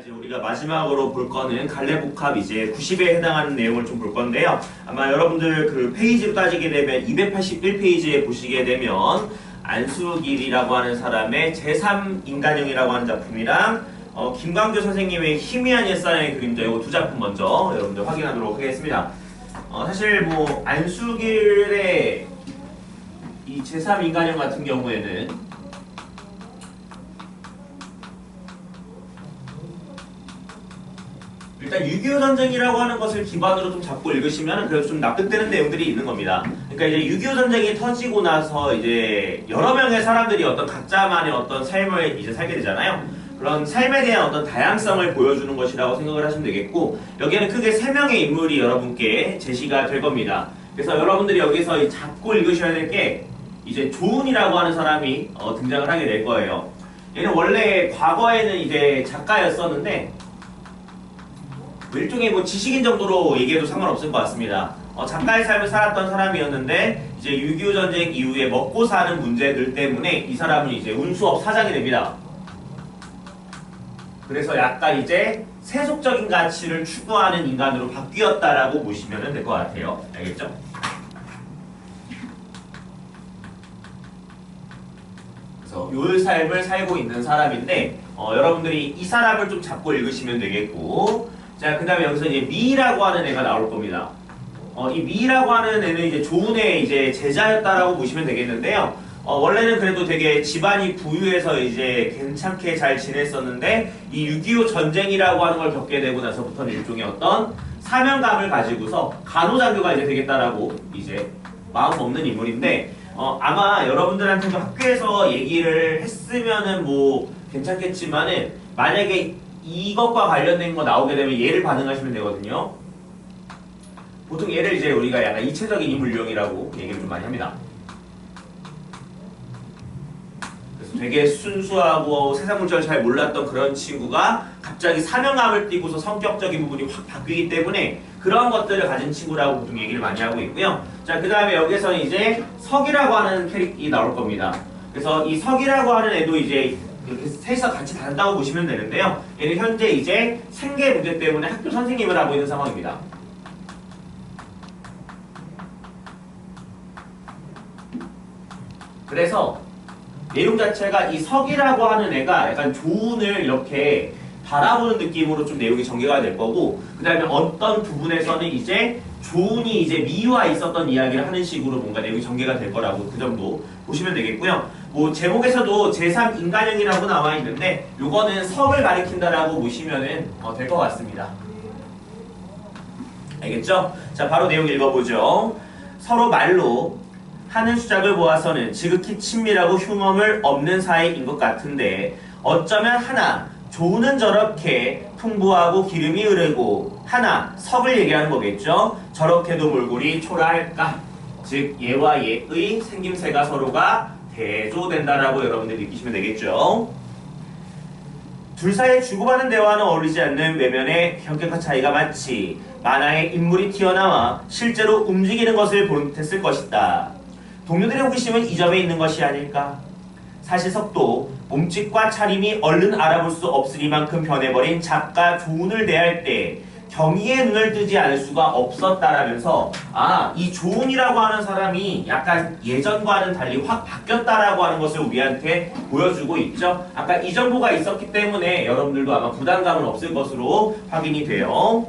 이제 우리가 마지막으로 볼 거는 갈래복합 이제 90에 해당하는 내용을 좀 볼 건데요. 아마 여러분들 그 페이지로 따지게 되면 281페이지에 보시게 되면 안수길이라고 하는 사람의 제3인간형이라고 하는 작품이랑 김광조 선생님의 희미한 옛사랑의 그림자 이거 두 작품 먼저 여러분들 확인하도록 하겠습니다. 사실 뭐 안수길의 이 제3인간형 같은 경우에는 일단 6.25 전쟁이라고 하는 것을 기반으로 좀 잡고 읽으시면 그래도 좀 납득되는 내용들이 있는 겁니다. 그러니까 이제 6.25 전쟁이 터지고 나서 이제 여러 명의 사람들이 어떤 각자만의 어떤 삶을 이제 살게 되잖아요. 그런 삶에 대한 어떤 다양성을 보여주는 것이라고 생각을 하시면 되겠고, 여기에는 크게 3명의 인물이 여러분께 제시가 될 겁니다. 그래서 여러분들이 여기서 잡고 읽으셔야 될 게 이제 조은이라고 하는 사람이 등장을 하게 될 거예요. 얘는 원래 과거에는 이제 작가였었는데 일종의 뭐 지식인 정도로 얘기해도 상관없을 것 같습니다. 작가의 삶을 살았던 사람이었는데 이제 6.25 전쟁 이후에 먹고 사는 문제들 때문에 이 사람은 이제 운수업 사장이 됩니다. 그래서 약간 이제 세속적인 가치를 추구하는 인간으로 바뀌었다라고 보시면 될 것 같아요. 알겠죠? 그래서 요 삶을 살고 있는 사람인데 여러분들이 이 사람을 좀 잡고 읽으시면 되겠고, 자, 그 다음에 여기서 이제 미라고 하는 애가 나올 겁니다. 이 미라고 하는 애는 이제 조은의 이제 제자였다라고 보시면 되겠는데요. 원래는 그래도 되게 집안이 부유해서 이제 괜찮게 잘 지냈었는데 이 6.25 전쟁이라고 하는 걸 겪게 되고 나서부터는 일종의 어떤 사명감을 가지고서 간호장교가 이제 되겠다라고 이제 마음 먹는 인물인데, 아마 여러분들한테도 학교에서 얘기를 했으면은 뭐 괜찮겠지만은 만약에 이것과 관련된 거 나오게 되면 얘를 반응하시면 되거든요. 보통 얘를 이제 우리가 약간 이체적인 인물 유형이라고 얘기를 좀 많이 합니다. 그래서 되게 순수하고 세상 물정을 잘 몰랐던 그런 친구가 갑자기 사명감을 띠고서 성격적인 부분이 확 바뀌기 때문에 그런 것들을 가진 친구라고 보통 얘기를 많이 하고 있고요. 자, 그 다음에 여기서는 이제 석이라고 하는 캐릭이 나올 겁니다. 그래서 이 석이라고 하는 애도 이제 이렇게 셋이서 같이 다닌다고 보시면 되는데요. 얘는 현재 이제 생계 문제 때문에 학교 선생님을 하고 있는 상황입니다. 그래서 내용 자체가 이 석이라고 하는 애가 약간 조은을 이렇게 바라보는 느낌으로 좀 내용이 전개가 될 거고, 그 다음에 어떤 부분에서는 이제 조은이 이제 미유와 있었던 이야기를 하는 식으로 뭔가 내용이 전개가 될 거라고 그 정도 보시면 되겠고요. 뭐 제목에서도 제3인간형이라고 나와 있는데 요거는 석을 가리킨다라고 보시면 될 것 같습니다. 알겠죠? 자, 바로 내용 읽어보죠. 서로 말로 하는 수작을 보아서는 지극히 친밀하고 흉엄을 없는 사이인 것 같은데 어쩌면 하나 조은은 저렇게 풍부하고 기름이 흐르고 하나 석을 얘기하는 거겠죠. 저렇게도 몰골이 초라할까? 즉 얘와 얘의 생김새가 서로가 대조된다라고 여러분들이 느끼시면 되겠죠. 둘 사이에 주고받는 대화는 어울리지 않는 외면의 현격한 차이가 마치 만화의 인물이 튀어나와 실제로 움직이는 것을 본 듯했을 것이다. 동료들의 호기심은 이 점에 있는 것이 아닐까? 사실 석도 몸짓과 차림이 얼른 알아볼 수 없으리만큼 변해버린 작가 조은을 대할 때 경의의 눈을 뜨지 않을 수가 없었다라면서 이 조은이라고 하는 사람이 약간 예전과는 달리 확 바뀌었다라고 하는 것을 우리한테 보여주고 있죠. 아까 이 정보가 있었기 때문에 여러분들도 아마 부담감은 없을 것으로 확인이 돼요.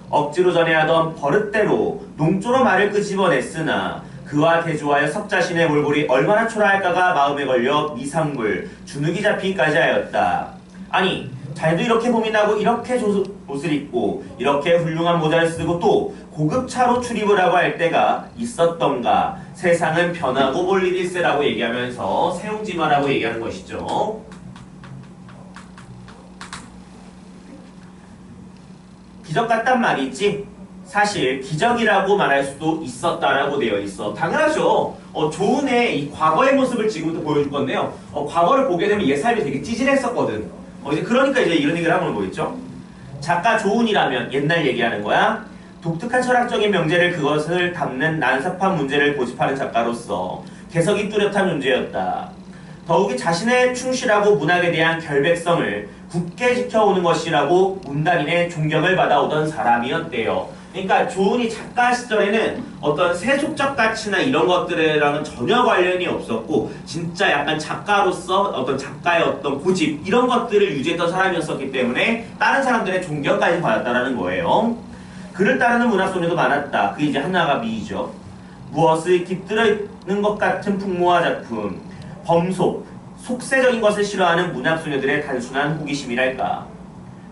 억지로 전해하던 버릇대로 농조로 말을 끄집어냈으나 그와 대조하여 석 자신의 몰골이 얼마나 초라할까가 마음에 걸려 미상물, 주눅이 잡히기까지 하였다. 아니, 잘도 이렇게 봄이 나고 이렇게 옷을 입고 이렇게 훌륭한 모자를 쓰고 또 고급차로 출입을 하고 할 때가 있었던가. 세상은 변하고 볼 일일세라고 얘기하면서 세웅지마라고 얘기하는 것이죠. 기적 같단 말이지. 사실 기적이라고 말할 수도 있었다라고 되어 있어. 당연하죠. 조은의 이 과거의 모습을 지금부터 보여줄 건데요. 과거를 보게 되면 얘 삶이 되게 찌질했었거든. 이제 그러니까 이제 이런 얘기를 하는 거겠죠. 작가 조은이라면 옛날 얘기하는 거야. 독특한 철학적인 명제를 그것을 담는 난삽한 문제를 고집하는 작가로서 개성이 뚜렷한 존재였다. 더욱이 자신의 충실하고 문학에 대한 결백성을 굳게 지켜오는 것이라고 문단인의 존경을 받아오던 사람이었대요. 그러니까 조은이 작가 시절에는 어떤 세속적 가치나 이런 것들이랑은 전혀 관련이 없었고 진짜 약간 작가로서 어떤 작가의 어떤 고집 이런 것들을 유지했던 사람이었었기 때문에 다른 사람들의 존경까지 받았다라는 거예요. 그를 따르는 문학소녀도 많았다. 그게 이제 하나가 미이죠. 무엇을 깃들어 있는 것 같은 풍모와 작품, 범속, 속세적인 것을 싫어하는 문학소녀들의 단순한 호기심이랄까.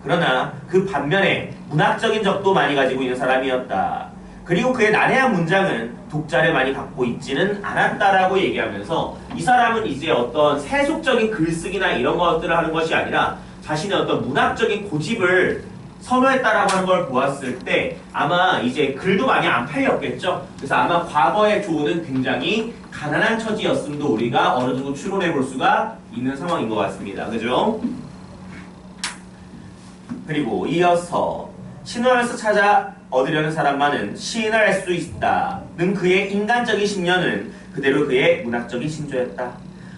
그러나 그 반면에 문학적인 적도 많이 가지고 있는 사람이었다. 그리고 그의 난해한 문장은 독자를 많이 갖고 있지는 않았다라고 얘기하면서 이 사람은 이제 어떤 세속적인 글쓰기나 이런 것들을 하는 것이 아니라 자신의 어떤 문학적인 고집을 선호했다라고 하는 걸 보았을 때 아마 이제 글도 많이 안 팔렸겠죠. 그래서 아마 과거의 조은은 굉장히 가난한 처지였음도 우리가 어느 정도 추론해 볼 수가 있는 상황인 것 같습니다. 그죠? 그리고 이어서 신화에서 찾아 얻으려는 사람만은 시인을 할 수 있다 는 그의 인간적인 신념은 그대로 그의 문학적인 신조였다.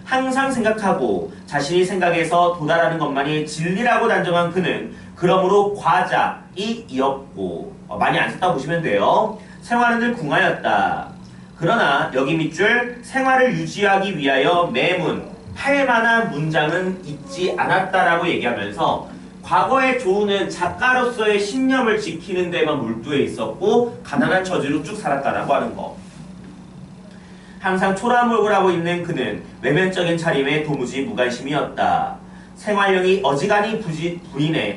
항상 생각하고 자신이 생각해서 도달하는 것만이 진리라고 단정한 그는 그러므로 과자이었고 많이 안 썼다 보시면 돼요. 생활은 늘 궁하였다. 그러나 여기 밑줄 생활을 유지하기 위하여 매문 할 만한 문장은 있지 않았다라고 얘기하면서 과거의 조은은 작가로서의 신념을 지키는 데만 몰두해 있었고 가난한 처지로 쭉 살았다라고 하는 거. 항상 초라함을 하고 있는 그는 외면적인 차림에 도무지 무관심이었다. 생활력이 어지간한 부인의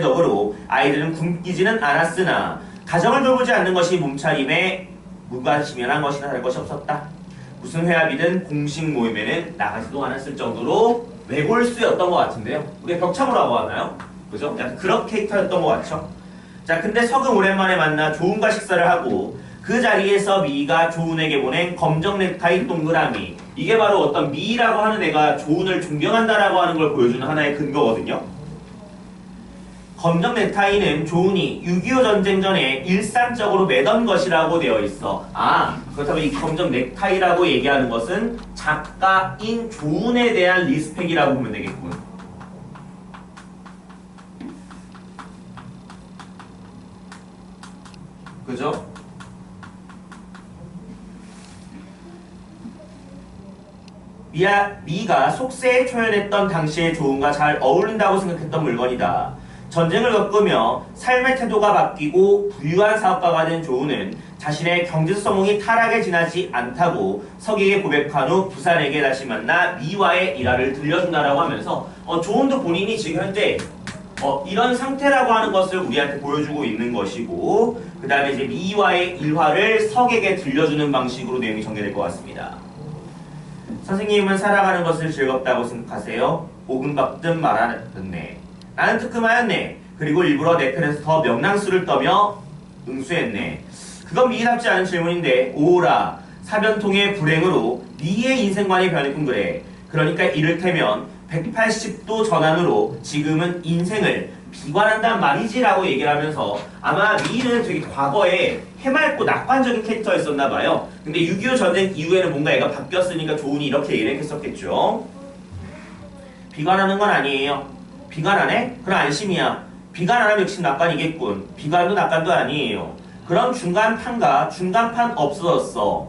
덕으로 아이들은 굶기지는 않았으나 가정을 돌보지 않는 것이 몸차림에 무관심이란 것이나 다를 것이 없었다. 무슨 회합이든 공식 모임에는 나가지도 않았을 정도로 외골수였던 것 같은데요. 우리 벽차고라고 하나요? 그죠? 약간 그런 캐릭터였던 것 같죠? 자, 근데 석은 오랜만에 만나 조은과 식사를 하고 그 자리에서 미희가 조은에게 보낸 검정 넥타이 동그라미, 이게 바로 어떤 미희라고 하는 애가 조은을 존경한다라고 하는 걸 보여주는 하나의 근거거든요. 검정 넥타이는 조은이 6.25 전쟁 전에 일상적으로 매던 것이라고 되어 있어. 그렇다면 이 검정 넥타이라고 얘기하는 것은 작가인 조은에 대한 리스펙이라고 보면 되겠군. 그죠? 미가 속세에 초연했던 당시의 조은과 잘 어울린다고 생각했던 물건이다. 전쟁을 겪으며 삶의 태도가 바뀌고 부유한 사업가가 된 조은은 자신의 경제적 성공이 타락에 지나지 않다고 석에게 고백한 후 부산에게 다시 만나 미와의 일화를 들려준다라고 하면서 조은도 본인이 지금 현재 이런 상태라고 하는 것을 우리한테 보여주고 있는 것이고, 그 다음에 이제 미와의 일화를 석에게 들려주는 방식으로 내용이 전개될 것 같습니다. 선생님은 살아가는 것을 즐겁다고 생각하세요? 오금박든 말하였네. 나는 뜨끔하였네. 그리고 일부러 내 편에서 더 명랑수를 떠며 응수했네. 그건 미인답지 않은 질문인데, 오라 사변통의 불행으로 미의 인생관이 변했군 그래. 그러니까 이를테면 180도 전환으로 지금은 인생을 비관한단 말이지라고 얘기를 하면서 아마 미인은 되게 과거에 해맑고 낙관적인 캐릭터였었나봐요. 근데 6.25 전쟁 이후에는 뭔가 얘가 바뀌었으니까 조은이 이렇게 얘기를 했었겠죠. 비관하는 건 아니에요. 비관 안 해? 그럼 안심이야. 비관 안 하면 역시 낙관이겠군. 비관도 낙관도 아니에요. 그럼 중간판과 중간판 없어졌어.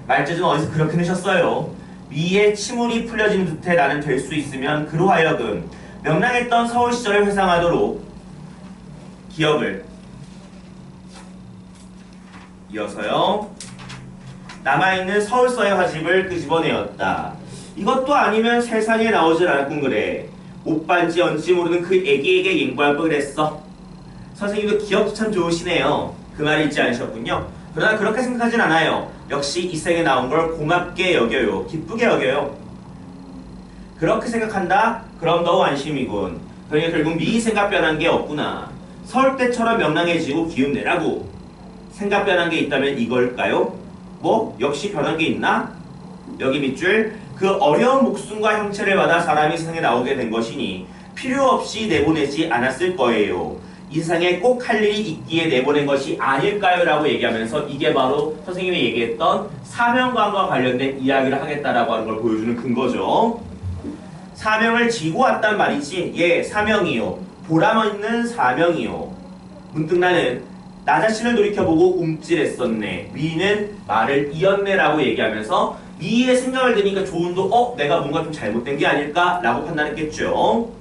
말재주는 어디서 그렇게 내셨어요? 미의 침울이 풀려진 듯해 나는 될 수 있으면 그로 하여금 명랑했던 서울 시절을 회상하도록 기억을 이어서요. 남아있는 서울서의 화집을 끄집어내었다. 이것도 아니면 세상에 나오질 않았군 그래. 옷반지 언지 모르는 그 애기에게 앵구할 걸 그랬어. 선생님도 기억도 참 좋으시네요. 그 말이 있지 않으셨군요. 그러나 그렇게 생각하진 않아요. 역시 이 생에 나온 걸 고맙게 여겨요. 기쁘게 여겨요. 그렇게 생각한다? 그럼 더욱 안심이군. 그러니까 결국 미희 생각 변한 게 없구나. 서울 때처럼 명랑해지고 기운 내라고. 생각 변한 게 있다면 이걸까요? 뭐? 역시 변한 게 있나? 여기 밑줄. 그 어려운 목숨과 형체를 받아 사람이 세상에 나오게 된 것이니 필요 없이 내보내지 않았을 거예요. 이 세상에 꼭 할 일이 있기에 내보낸 것이 아닐까요? 라고 얘기하면서 이게 바로 선생님이 얘기했던 사명감과 관련된 이야기를 하겠다라고 하는 걸 보여주는 근거죠. 사명을 지고 왔단 말이지. 예, 사명이요. 보람있는 사명이요. 문득 나는 나 자신을 돌이켜보고 움찔했었네. 미는 말을 이었네 라고 얘기하면서 미의 생각을 들으니까 조은도 내가 뭔가 좀 잘못된 게 아닐까 라고 판단했겠죠.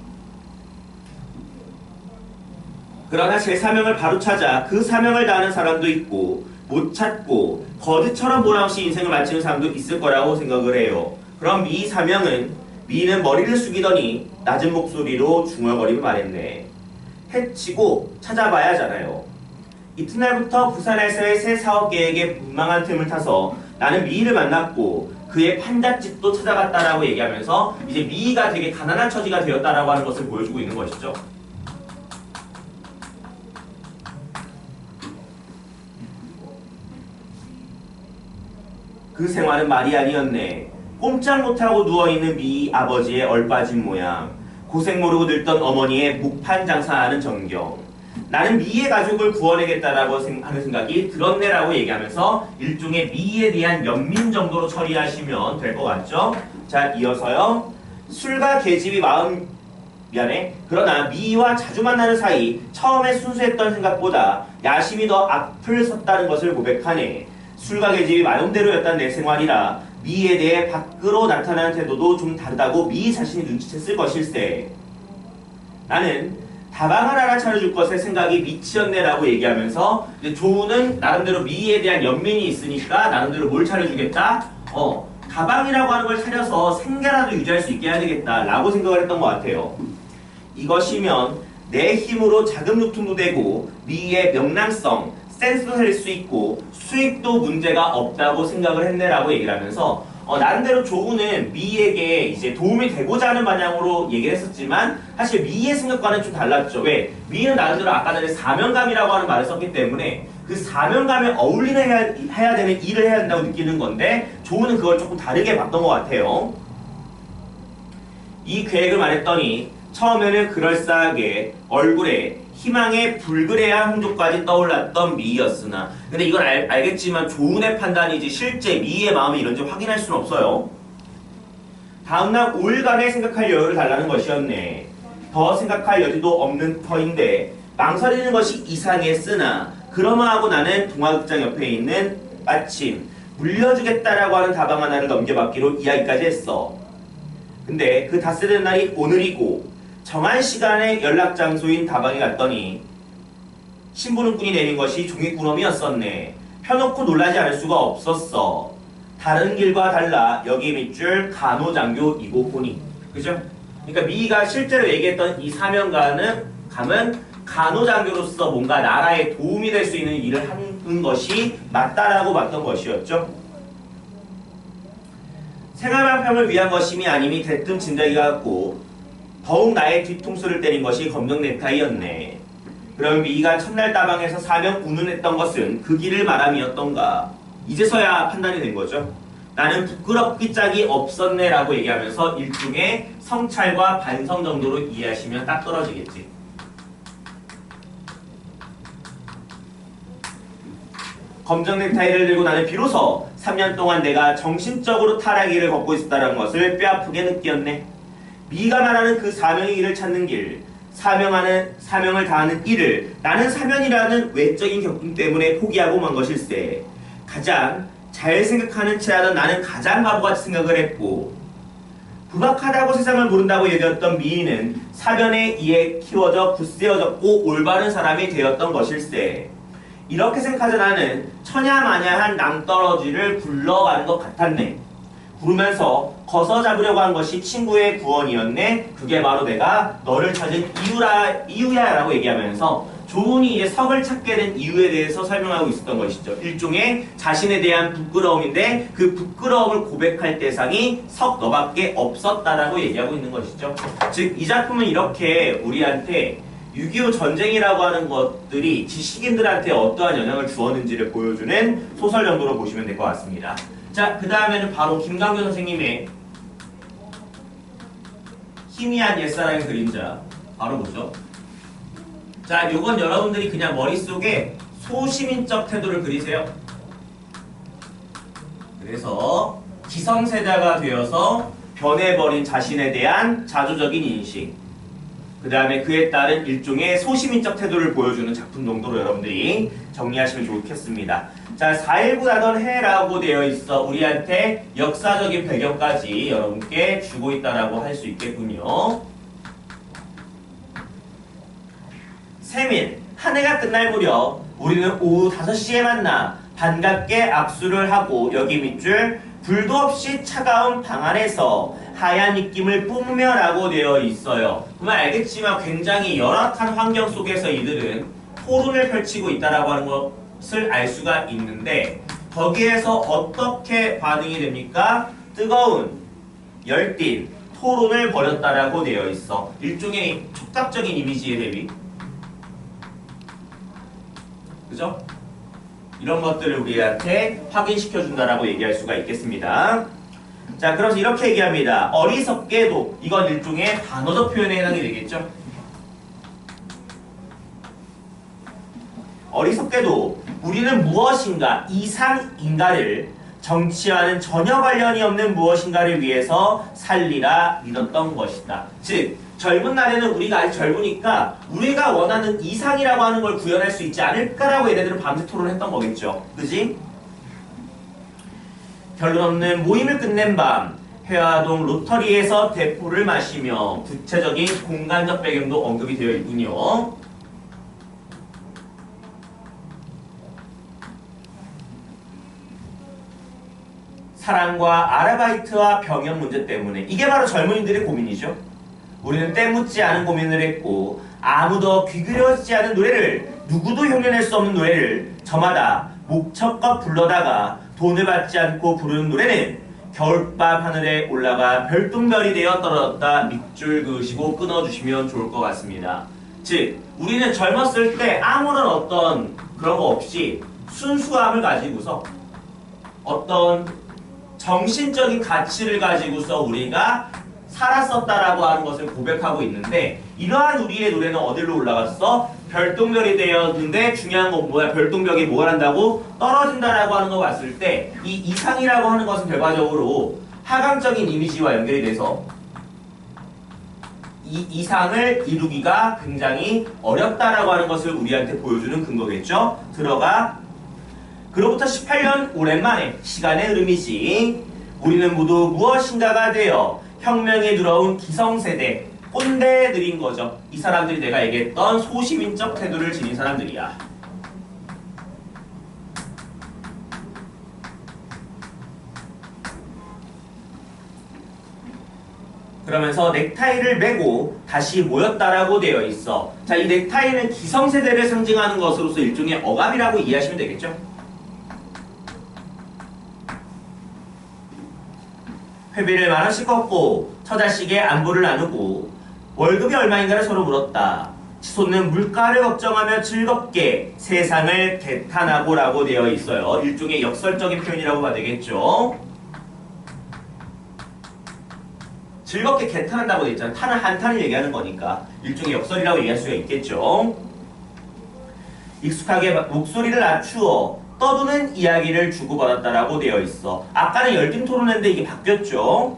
그러나 제 사명을 바로 찾아 그 사명을 다하는 사람도 있고 못 찾고 거지처럼 보람없이 인생을 마치는 사람도 있을 거라고 생각을 해요. 그럼 미 사명은 미는 머리를 숙이더니 낮은 목소리로 중얼거리며 말했네. 해치고 찾아봐야 하잖아요. 이튿날부터 부산에서의 새 사업 계획에 무망한 틈을 타서 나는 미희를 만났고 그의 판잣집도 찾아갔다라고 얘기하면서 이제 미희가 되게 가난한 처지가 되었다라고 하는 것을 보여주고 있는 것이죠. 그 생활은 말이 아니었네. 꼼짝 못하고 누워있는 미희 아버지의 얼빠진 모양, 고생 모르고 늙던 어머니의 목판 장사하는 전경. 나는 미희의 가족을 구원하겠다라고 하는 생각이 들었네라고 얘기하면서 일종의 미희에 대한 연민 정도로 처리하시면 될 것 같죠? 자, 이어서요. 술과 계집이 그러나 미희와 자주 만나는 사이 처음에 순수했던 생각보다 야심이 더 앞을 섰다는 것을 고백하네. 술과 계집이 마음대로였던 내 생활이라 미희에 대해 밖으로 나타나는 태도도 좀 다르다고 미희 자신이 눈치챘을 것일세. 나는 다방을 하나 차려줄 것에 생각이 미치었네라고 얘기하면서 이제 조우는 나름대로 미희에 대한 연민이 있으니까 나름대로 뭘 차려주겠다? 다방이라고 하는 걸 차려서 생계라도 유지할 수 있게 해야 되겠다 라고 생각을 했던 것 같아요. 이것이면 내 힘으로 자금 유통도 되고 미희의 명랑성, 센스도 살릴 수 있고 수익도 문제가 없다고 생각을 했네라고 얘기를 하면서 나름대로 조우는 미희에게 이제 도움이 되고자 하는 방향으로 얘기를 했었지만 사실 미희의 생각과는 좀 달랐죠. 왜? 미희는 나름대로 아까 전에 사명감이라고 하는 말을 썼기 때문에 그 사명감에 어울리는 해야 되는 일을 해야 된다고 느끼는 건데 조우는 그걸 조금 다르게 봤던 것 같아요. 이 계획을 말했더니 처음에는 그럴싸하게 얼굴에 희망의 불그레한 홍조까지 떠올랐던 미희였으나 근데 이걸 알겠지만 조은의 판단이지 실제 미희의 마음이 이런지 확인할 수는 없어요. 다음날 5일간의 생각할 여유를 달라는 것이었네. 더 생각할 여지도 없는 터인데 망설이는 것이 이상했으나 그러마하고 나는 동화극장 옆에 있는 마침 물려주겠다라고 하는 다방 하나를 넘겨받기로 이야기까지 했어. 근데 그 닷새는 날이 오늘이고 정한 시간에 연락 장소인 다방에 갔더니 신부름꾼이 내린 것이 종이꾸러미였었네. 펴놓고 놀라지 않을 수가 없었어. 다른 길과 달라 여기 밑줄 간호장교이고 보니. 그죠? 그러니까 미희가 실제로 얘기했던 이 사명감은 간호장교로서 뭔가 나라에 도움이 될 수 있는 일을 하는 것이 맞다라고 봤던 것이었죠. 생활방편을 위한 것임이 아님이 대뜸 진작이가 같고 더욱 나의 뒤통수를 때린 것이 검정 넥타이였네. 그럼 미희가 첫날 다방에서 사명 운운했던 것은 그 길을 말함이었던가. 이제서야 판단이 된 거죠. 나는 부끄럽기 짝이 없었네 라고 얘기하면서 일종의 성찰과 반성 정도로 이해하시면 딱 떨어지겠지. 검정 넥타이를 들고 나는 비로소 3년 동안 내가 정신적으로 타락기를 걷고 있었다는 것을 뼈아프게 느꼈네. 미희가 말하는 그 사명의 길을 찾는 길, 사명을 다하는 일을 나는 사면이라는 외적인 격분 때문에 포기하고 만 것일세. 가장 잘 생각하는 체하던 나는 가장 바보같이 생각을 했고 부박하다고 세상을 모른다고 여겼던 미희는 사변에 의해 키워져 굳세어졌고 올바른 사람이 되었던 것일세. 이렇게 생각하자 나는 천야마냐한 낭떠러지를 굴러가는 것 같았네. 부르면서 거서 잡으려고 한 것이 친구의 구원이었네. 그게 바로 내가 너를 찾은 이유야 라고 얘기하면서 조은이 이제 석을 찾게 된 이유에 대해서 설명하고 있었던 것이죠. 일종의 자신에 대한 부끄러움인데 그 부끄러움을 고백할 대상이 석 너밖에 없었다라고 얘기하고 있는 것이죠. 즉 이 작품은 이렇게 우리한테 6.25 전쟁이라고 하는 것들이 지식인들한테 어떠한 영향을 주었는지를 보여주는 소설 정도로 보시면 될 것 같습니다. 자, 그 다음에는 바로 김강규 선생님의 희미한 옛사랑의 그림자 바로 보죠. 자, 요건 여러분들이 그냥 머릿속에 소시민적 태도를 그리세요. 그래서 기성세자가 되어서 변해버린 자신에 대한 자조적인 인식, 그 다음에 그에 따른 일종의 소시민적 태도를 보여주는 작품 정도로 여러분들이 정리하시면 좋겠습니다. 자, 4.19 나던 해라고 되어 있어 우리한테 역사적인 배경까지 여러분께 주고 있다라고 할 수 있겠군요. 세민, 한 해가 끝날 무렵 우리는 오후 5시에 만나 반갑게 악수를 하고 여기 밑줄 불도 없이 차가운 방 안에서 하얀 입김을 뿜으며 라고 되어 있어요. 그러면 알겠지만 굉장히 열악한 환경 속에서 이들은 토론을 펼치고 있다라고 하는 것을 알 수가 있는데 거기에서 어떻게 반응이 됩니까? 뜨거운, 열띤 토론을 벌였다라고 되어 있어. 일종의 촉각적인 이미지의 대비. 그죠? 이런 것들을 우리한테 확인시켜준다라고 얘기할 수가 있겠습니다. 자, 그래서 이렇게 얘기합니다. 어리석게도, 이건 일종의 단어적 표현에 해당이 되겠죠? 어리석게도 우리는 무엇인가 이상인가를 정치와는 전혀 관련이 없는 무엇인가를 위해서 살리라 믿었던 것이다. 즉 젊은 날에는 우리가 아직 젊으니까 우리가 원하는 이상이라고 하는 걸 구현할 수 있지 않을까라고 얘네들은 밤새 토론했던 거겠죠. 그지? 결론 없는 모임을 끝낸 밤 회화동 로터리에서 대포를 마시며 구체적인 공간적 배경도 언급이 되어 있군요. 사랑과 아르바이트와 병역 문제 때문에 이게 바로 젊은이들의 고민이죠. 우리는 때묻지 않은 고민을 했고 아무도 귀그려지지 않은 노래를 누구도 흉내낼 수 없는 노래를 저마다 목청껏 불러다가 돈을 받지 않고 부르는 노래는 겨울밤 하늘에 올라가 별똥별이 되어 떨어졌다. 밑줄 그으시고 끊어주시면 좋을 것 같습니다. 즉 우리는 젊었을 때 아무런 어떤 그런 거 없이 순수함을 가지고서 어떤 정신적인 가치를 가지고서 우리가 살았었다라고 하는 것을 고백하고 있는데 이러한 우리의 노래는 어디로 올라갔어? 별똥별이 되었는데 중요한 건 뭐야? 별똥별이 뭘 한다고? 떨어진다라고 하는 거 봤을 때 이 이상이라고 하는 것은 결과적으로 하강적인 이미지와 연결이 돼서 이 이상을 이루기가 굉장히 어렵다라고 하는 것을 우리한테 보여주는 근거겠죠? 들어가. 그로부터 18년 오랜만에 시간의 흐름이지. 우리는 모두 무엇인가가 되어 혁명에 들어온 기성세대 꼰대들인 거죠. 이 사람들이 내가 얘기했던 소시민적 태도를 지닌 사람들이야. 그러면서 넥타이를 메고 다시 모였다라고 되어 있어. 자, 이 넥타이는 기성세대를 상징하는 것으로서 일종의 억압이라고 이해하시면 되겠죠? 회비를 10,000원씩 걷고 처자식의 안부를 나누고 월급이 얼마인가를 서로 물었다. 치솟는 물가를 걱정하며 즐겁게 세상을 개탄하고 라고 되어 있어요. 일종의 역설적인 표현이라고 봐야 되겠죠. 즐겁게 개탄한다고 되어 있잖아요. 탄은 한탄을 얘기하는 거니까 일종의 역설이라고 얘기할 수가 있겠죠. 익숙하게 목소리를 낮추어 떠드는 이야기를 주고받았다라고 되어 있어. 아까는 열띤 토론했는데 이게 바뀌었죠.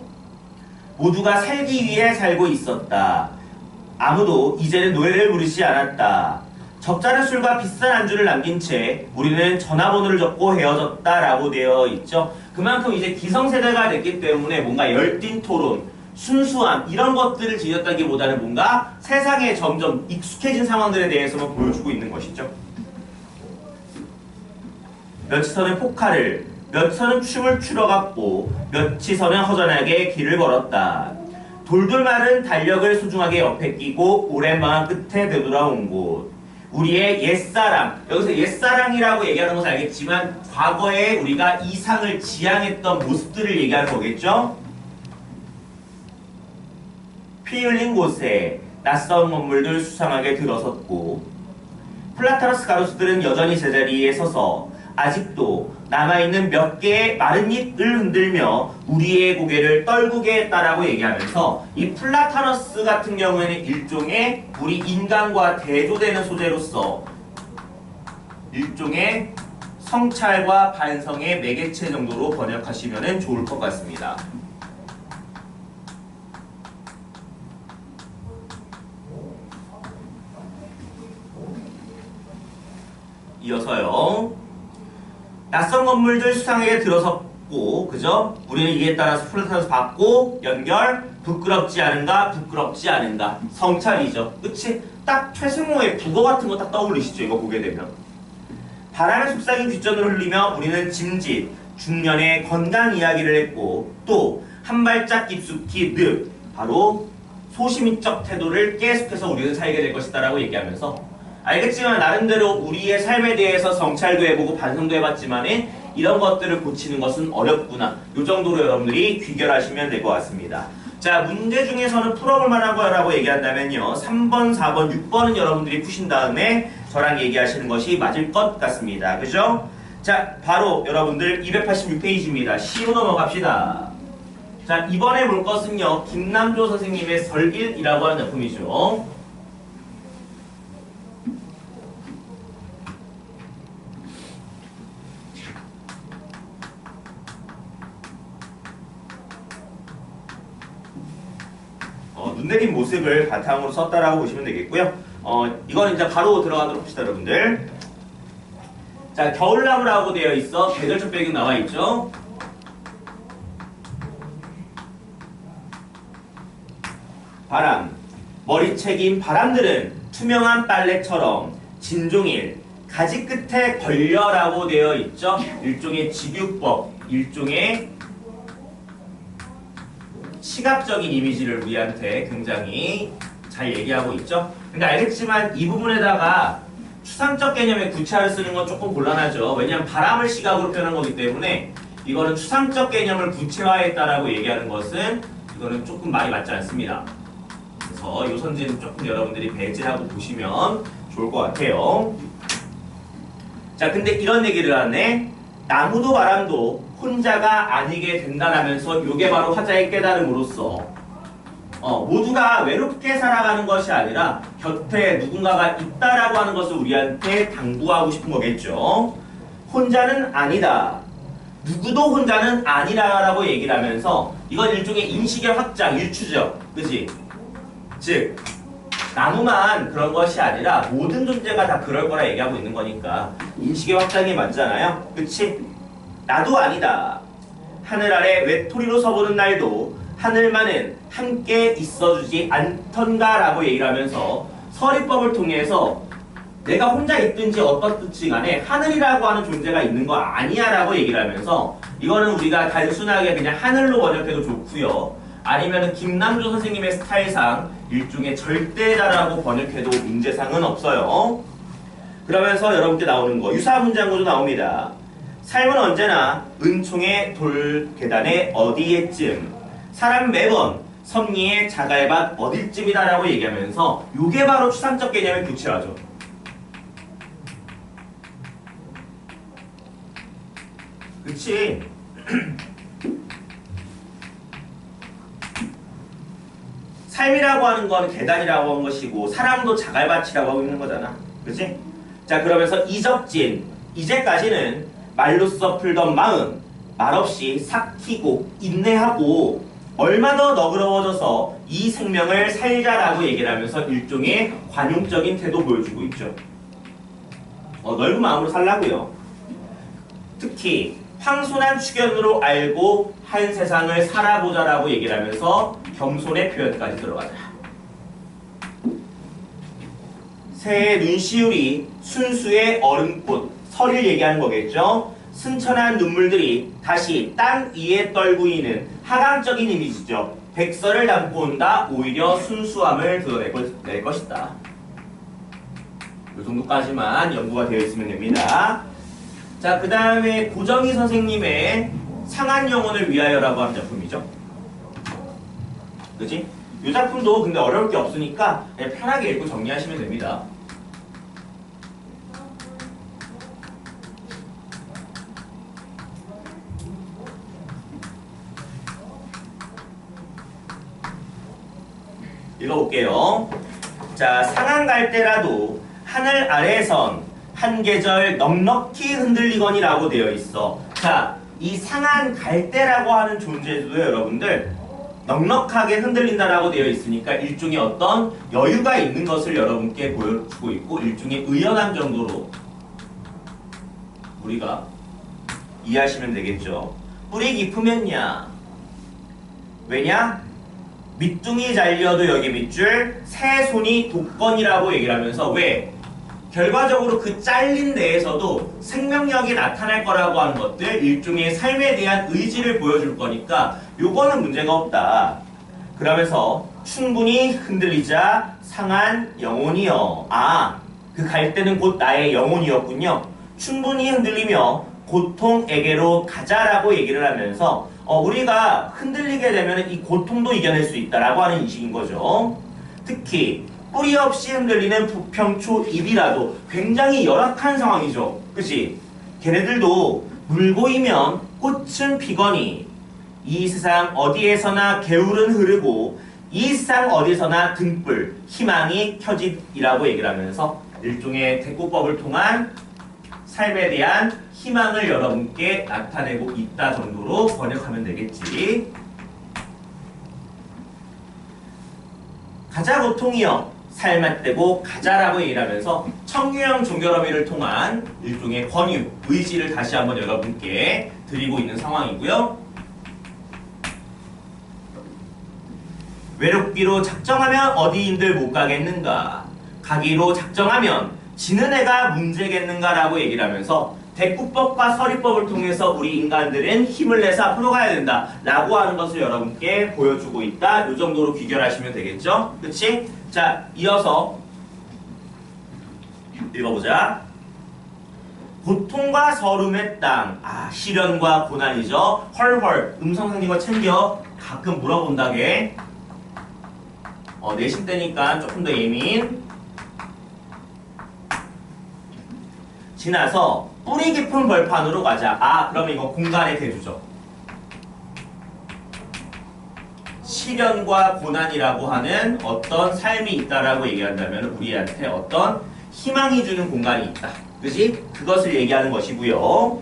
모두가 살기 위해 살고 있었다. 아무도 이제는 노래를 부르지 않았다. 적잖은 술과 비싼 안주를 남긴 채 우리는 전화번호를 적고 헤어졌다라고 되어 있죠. 그만큼 이제 기성세대가 됐기 때문에 뭔가 열띤 토론, 순수함 이런 것들을 지녔다기보다는 뭔가 세상에 점점 익숙해진 상황들에 대해서만 보여주고 있는 것이죠. 몇치선은 포카를, 몇치선은 춤을 추러갔고 몇치선은 허전하게 길을 걸었다. 돌돌 마른 달력을 소중하게 옆에 끼고 오랜 방학 끝에 되돌아온 곳. 우리의 옛사랑, 여기서 옛사랑이라고 얘기하는 것은 알겠지만 과거에 우리가 이상을 지향했던 모습들을 얘기하는 거겠죠? 피 흘린 곳에 낯선 건물들 수상하게 들어섰고 플라타너스 가로수들은 여전히 제자리에 서서 아직도 남아있는 몇 개의 마른 잎을 흔들며 우리의 고개를 떨구게 했다라고 얘기하면서 이 플라타너스 같은 경우에는 일종의 우리 인간과 대조되는 소재로서 일종의 성찰과 반성의 매개체 정도로 번역하시면 좋을 것 같습니다. 이어서요. 낯선 건물들 수상하게 들어섰고, 그죠? 우리는 이에 따라서 플러스에서 받고, 연결, 부끄럽지 않은가, 부끄럽지 않은가. 성찰이죠. 그치? 딱 최승호의 국어 같은 거 딱 떠올리시죠? 이거 보게 되면. 바람의 속삭임 뒷전으로 흘리며 우리는 짐짓, 중년의 건강 이야기를 했고, 또 한 발짝 깊숙이 늪, 바로 소시민적 태도를 계속해서 우리는 살게 될 것이다 라고 얘기하면서, 알겠지만 나름대로 우리의 삶에 대해서 성찰도 해보고 반성도 해봤지만 이런 것들을 고치는 것은 어렵구나. 이 정도로 여러분들이 귀결하시면 될 것 같습니다. 자, 문제 중에서는 풀어볼 만한 거라고 얘기한다면요. 3번, 4번, 6번은 여러분들이 푸신 다음에 저랑 얘기하시는 것이 맞을 것 같습니다. 그죠? 자, 바로 여러분들 286페이지입니다. C로 넘어갑시다. 자, 이번에 볼 것은요. 김남조 선생님의 설일이라고 하는 작품이죠. 눈 내린 모습을 바탕으로 썼다라고 보시면 되겠고요. 이건 이제 바로 들어가도록 합시다, 여러분들. 자, 겨울나무라고 되어 있어. 계절적 배경 나와 있죠. 바람. 머리채긴 바람들은 투명한 빨래처럼 진종일 가지 끝에 걸려라고 되어 있죠. 일종의 직유법, 일종의 시각적인 이미지를 우리한테 굉장히 잘 얘기하고 있죠. 근데 알겠지만 이 부분에다가 추상적 개념의 구체화를 쓰는 건 조금 곤란하죠. 왜냐하면 바람을 시각으로 표현한 거기 때문에 이거는 추상적 개념을 구체화했다라고 얘기하는 것은 이거는 조금 말이 맞지 않습니다. 그래서 이 선지는 조금 여러분들이 배제하고 보시면 좋을 것 같아요. 자, 근데 이런 얘기를 하네. 나무도 바람도 혼자가 아니게 된다라면서 이게 바로 화자의 깨달음으로써 모두가 외롭게 살아가는 것이 아니라 곁에 누군가가 있다라고 하는 것을 우리한테 당부하고 싶은 거겠죠. 혼자는 아니다. 누구도 혼자는 아니라라고 얘기를 하면서 이건 일종의 인식의 확장, 일추죠. 그치? 즉 나무만 그런 것이 아니라 모든 존재가 다 그럴 거라 얘기하고 있는 거니까 인식의 확장이 맞잖아요. 그치? 나도 아니다. 하늘 아래 외톨이로 서보는 날도 하늘만은 함께 있어주지 않던가 라고 얘기를 하면서 서리법을 통해서 내가 혼자 있든지 어떻든지 간에 하늘이라고 하는 존재가 있는 거 아니야 라고 얘기를 하면서 이거는 우리가 단순하게 그냥 하늘로 번역해도 좋고요. 아니면은 김남조 선생님의 스타일상 일종의 절대다라고 번역해도 문제상은 없어요. 그러면서 여러분께 나오는 거 유사 문장구도 나옵니다. 삶은 언제나 은총의 돌 계단의 어디에쯤 사람 매번 섭리의 자갈밭 어딜쯤이다 라고 얘기하면서 이게 바로 추상적 개념의 구체화죠. 그치? 삶이라고 하는 건 계단이라고 하는 것이고 사람도 자갈밭이라고 하고 있는 거잖아. 그치? 자, 그러면서 이적진 이제까지는 말로써 풀던 마음 말없이 삭히고 인내하고 얼마 더 너그러워져서 이 생명을 살자라고 얘기를 하면서 일종의 관용적인 태도 보여주고 있죠. 넓은 마음으로 살라고요. 특히 황손한 축연으로 알고 한 세상을 살아보자라고 얘기를 하면서 겸손의 표현까지 들어가자. 새의 눈시울이 순수의 얼음꽃 설을 얘기하는 거겠죠. 순천한 눈물들이 다시 땅 위에 떨구이는 하강적인 이미지죠. 백설을 담고 온다. 오히려 순수함을 드러낼 것이다. 이 정도까지만 연구가 되어 있으면 됩니다. 자, 그 다음에 고정희 선생님의 상한 영혼을 위하여라고 하는 작품이죠. 그치? 이 작품도 근데 어려울 게 없으니까 그냥 편하게 읽고 정리하시면 됩니다. 읽어볼게요. 자, 상한 갈 때라도 하늘 아래선 한 계절 넉넉히 흔들리거니라고 되어 있어. 자, 이 상한 갈 때라고 하는 존재도 여러분들 넉넉하게 흔들린다라고 되어 있으니까 일종의 어떤 여유가 있는 것을 여러분께 보여주고 있고 일종의 의연함 정도로 우리가 이해하시면 되겠죠. 뿌리 깊으면야 왜냐? 밑둥이 잘려도 여기 밑줄 새 손이 독건이라고 얘기를 하면서 왜? 결과적으로 그 잘린 데에서도 생명력이 나타날 거라고 하는 것들 일종의 삶에 대한 의지를 보여줄 거니까 요거는 문제가 없다. 그러면서 충분히 흔들리자 상한 영혼이여. 그 갈대는 곧 나의 영혼이었군요. 충분히 흔들리며 고통에게로 가자라고 얘기를 하면서 우리가 흔들리게 되면 이 고통도 이겨낼 수 있다라고 하는 인식인 거죠. 특히 뿌리 없이 흔들리는 부평초잎이라도 굉장히 열악한 상황이죠. 그치? 걔네들도 물고이면 꽃은 피거니 이 세상 어디에서나 개울은 흐르고 이 세상 어디서나 등불 희망이 켜지이라고 얘기를 하면서 일종의 대꾸법을 통한 삶에 대한 희망을 여러분께 나타내고 있다 정도로 번역하면 되겠지. 가자 고통이여 삶앗되고 가자라고 얘기를 하면서 청유형 종결어미를 통한 일종의 권유, 의지를 다시 한번 여러분께 드리고 있는 상황이고요. 외롭기로 작정하면 어디인들 못 가겠는가? 가기로 작정하면 지는 애가 문제겠는가? 라고 얘기를 하면서 대꾸법과 서리법을 통해서 우리 인간들은 힘을 내서 앞으로 가야 된다 라고 하는 것을 여러분께 보여주고 있다. 이 정도로 귀결하시면 되겠죠? 그치? 자, 이어서 읽어보자. 고통과 서름의 땅. 시련과 고난이죠. 헐헐. 음성상인 거 챙겨. 가끔 물어본다게. 내신 때니까 조금 더 예민. 지나서 뿌리 깊은 벌판으로 가자. 그러면 이거 공간의 대조죠. 시련과 고난이라고 하는 어떤 삶이 있다라고 얘기한다면 우리한테 어떤 희망이 주는 공간이 있다. 그지? 그것을 얘기하는 것이고요.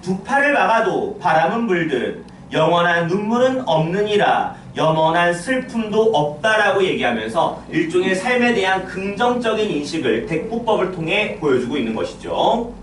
두 팔을 막아도 바람은 불듯 영원한 눈물은 없느니라 영원한 슬픔도 없다라고 얘기하면서 일종의 삶에 대한 긍정적인 인식을 대꾸법을 통해 보여주고 있는 것이죠.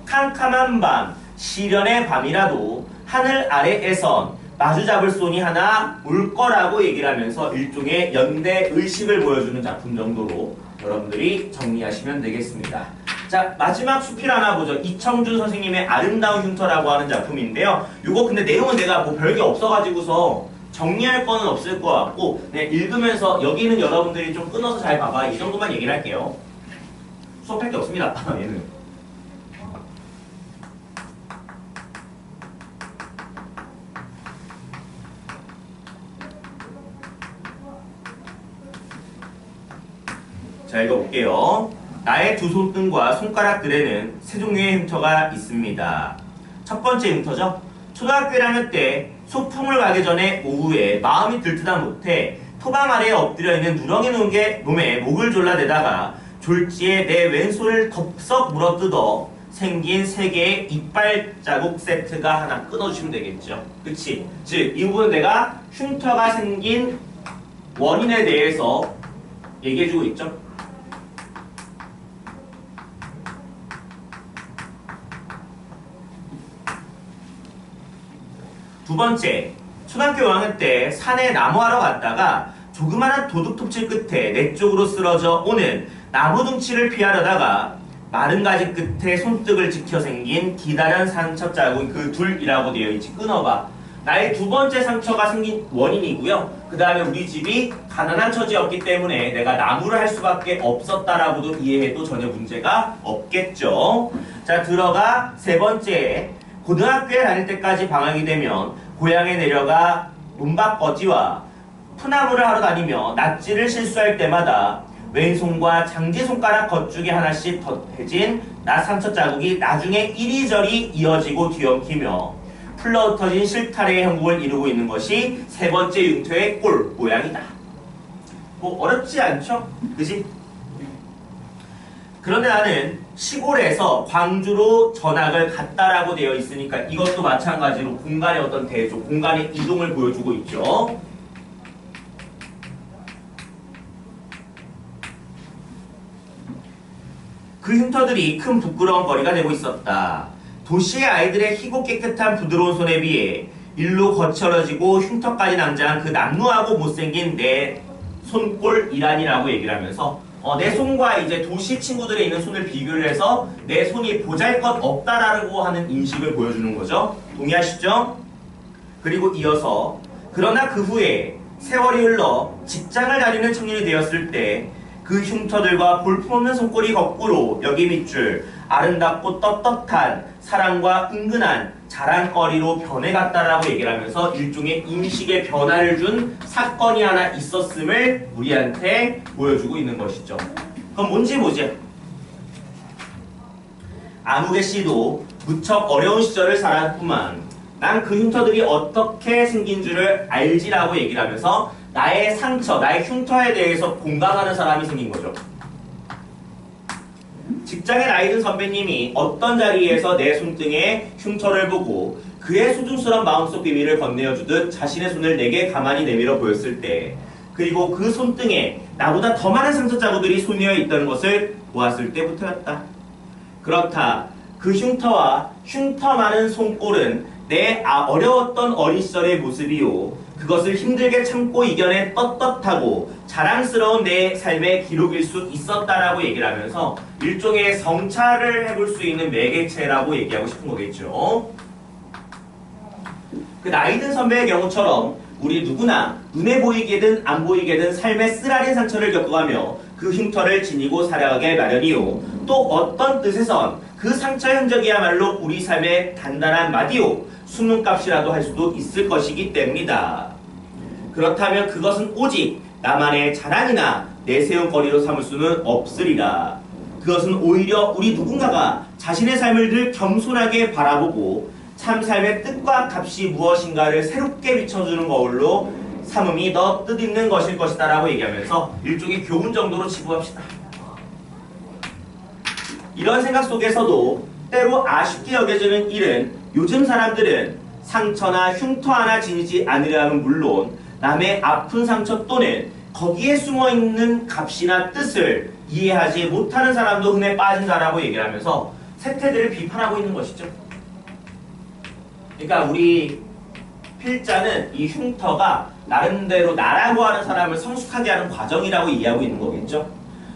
캄캄한 밤, 시련의 밤이라도 하늘 아래에선 마주잡을 손이 하나 올 거라고 얘기를 하면서 일종의 연대 의식을 보여주는 작품 정도로 여러분들이 정리하시면 되겠습니다. 자, 마지막 수필 하나 보죠. 이청준 선생님의 아름다운 흉터라고 하는 작품인데요. 이거 근데 내용은 내가 뭐 별게 없어가지고서 정리할 거는 없을 것 같고 그냥 읽으면서 여기는 여러분들이 좀 끊어서 잘 봐봐. 이 정도만 얘기를 할게요. 수업할 게 없습니다. 얘는. 자, 읽어볼게요. 나의 두 손등과 손가락들에는 세 종류의 흉터가 있습니다. 첫 번째 흉터죠. 초등학교 1학년 때 소풍을 가기 전에 오후에 마음이 들뜨다 못해 토방 아래에 엎드려 있는 누렁이 놈의 목을 졸라대다가 졸지에 내 왼손을 덥석 물어뜯어 생긴 세 개의 이빨 자국 세트가 하나 끊어주시면 되겠죠. 그치? 즉, 이 부분은 내가 흉터가 생긴 원인에 대해서 얘기해주고 있죠. 두 번째, 초등학교 5학년 때 산에 나무하러 갔다가 조그마한 도둑톱질 끝에 내 쪽으로 쓰러져 오는 나무 둥치를 피하려다가 마른 가지 끝에 손등을 지켜 생긴 기다란 상처 자국 그 둘이라고 되어 있지. 끊어봐. 나의 두 번째 상처가 생긴 원인이고요. 그 다음에 우리 집이 가난한 처지였기 때문에 내가 나무를 할 수밖에 없었다라고도 이해해도 전혀 문제가 없겠죠. 자, 들어가 세 번째. 고등학교에 다닐 때까지 방학이 되면 고향에 내려가 문박거지와 푸나무를 하러 다니며 낫지를 실수할 때마다 왼손과 장지손가락 겉쪽에 하나씩 더해진 나 상처 자국이 나중에 이리저리 이어지고 뒤엉키며 풀러흩어진 실타래의 형국을 이루고 있는 것이 세 번째 흉터의 꼴 모양이다. 뭐 어렵지 않죠? 그지? 그런데 나는 시골에서 광주로 전학을 갔다라고 되어 있으니까 이것도 마찬가지로 공간의 어떤 대조, 공간의 이동을 보여주고 있죠. 그 흉터들이 큰 부끄러움거리가 되고 있었다. 도시의 아이들의 희고 깨끗한 부드러운 손에 비해 일로 거칠어지고 흉터까지 낭자한 그 남루하고 못생긴 내 손꼴이란이라고 얘기를 하면서 내 손과 이제 도시 친구들에 있는 손을 비교를 해서 내 손이 보잘것없다라고 하는 인식을 보여주는 거죠. 동의하시죠? 그리고 이어서 그러나 그 후에 세월이 흘러 직장을 다니는 청년이 되었을 때 그 흉터들과 볼품없는 손꼴이 거꾸로 여기 밑줄 아름답고 떳떳한 사랑과 은근한 자랑거리로 변해갔다라고 얘기를 하면서 일종의 인식의 변화를 준 사건이 하나 있었음을 우리한테 보여주고 있는 것이죠. 그럼 뭔지 보죠. 아무개 씨도 무척 어려운 시절을 살았구만. 난 그 흉터들이 어떻게 생긴 줄을 알지라고 얘기를 하면서 나의 상처, 나의 흉터에 대해서 공감하는 사람이 생긴 거죠. 직장에 나이 든 선배님이 어떤 자리에서 내 손등에 흉터를 보고 그의 소중스러운 마음속 비밀을 건네어주듯 자신의 손을 내게 가만히 내밀어 보였을 때, 그리고 그 손등에 나보다 더 많은 상처 자국들이 손이어 있다는 것을 보았을 때부터였다. 그렇다. 그 흉터와 흉터 많은 손꼴은 내 어려웠던 어린 시절의 모습이요, 그것을 힘들게 참고 이겨낸 떳떳하고 자랑스러운 내 삶의 기록일 수 있었다라고 얘기를 하면서 일종의 성찰을 해볼 수 있는 매개체라고 얘기하고 싶은 거겠죠. 그 나이든 선배의 경우처럼 우리 누구나 눈에 보이게든 안 보이게든 삶의 쓰라린 상처를 겪어가며 그 흉터를 지니고 살아가게 마련이요, 또 어떤 뜻에선 그 상처의 흔적이야말로 우리 삶의 단단한 마디요, 숨은값이라도 할 수도 있을 것이기 때문이다. 그렇다면 그것은 오직 나만의 자랑이나 내세움거리로 삼을 수는 없으리라. 그것은 오히려 우리 누군가가 자신의 삶을 늘 겸손하게 바라보고 참 삶의 뜻과 값이 무엇인가를 새롭게 비춰주는 거울로 삼음이 더 뜻있는 것일 것이다 라고 얘기하면서 일종의 교훈 정도로 치부합시다. 이런 생각 속에서도 때로 아쉽게 여겨지는 일은 요즘 사람들은 상처나 흉터 하나 지니지 않으려 함은 물론 남의 아픈 상처 또는 거기에 숨어있는 값이나 뜻을 이해하지 못하는 사람도 흔해 빠진다라고 얘기를 하면서 세태들을 비판하고 있는 것이죠. 그러니까 우리 필자는 이 흉터가 나름대로 나라고 하는 사람을 성숙하게 하는 과정이라고 이해하고 있는 거겠죠.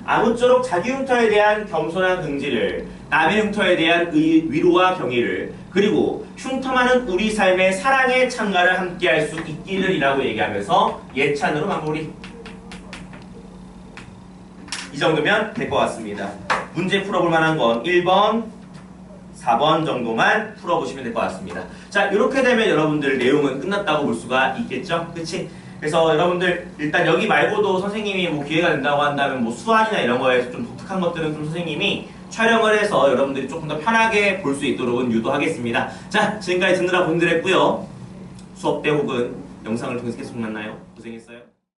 아무쪼록 자기 흉터에 대한 겸손한 긍지를, 남의 흉터에 대한 위로와 경의를, 그리고 흉터 많은 우리 삶의 사랑의 창가를 함께 할 수 있기를이라고 얘기하면서 예찬으로 마무리. 이 정도면 될 것 같습니다. 문제 풀어볼 만한 건 1번, 4번 정도만 풀어보시면 될 것 같습니다. 자, 이렇게 되면 여러분들 내용은 끝났다고 볼 수가 있겠죠? 그치? 그래서 여러분들 일단 여기 말고도 선생님이 뭐 기회가 된다고 한다면 뭐 수완이나 이런 거에서 좀 독특한 것들은 좀 선생님이 촬영을 해서 여러분들이 조금 더 편하게 볼 수 있도록 유도하겠습니다. 자, 지금까지 듣느라 고생들 했고요. 수업 때 혹은 영상을 통해서 계속 만나요. 고생했어요.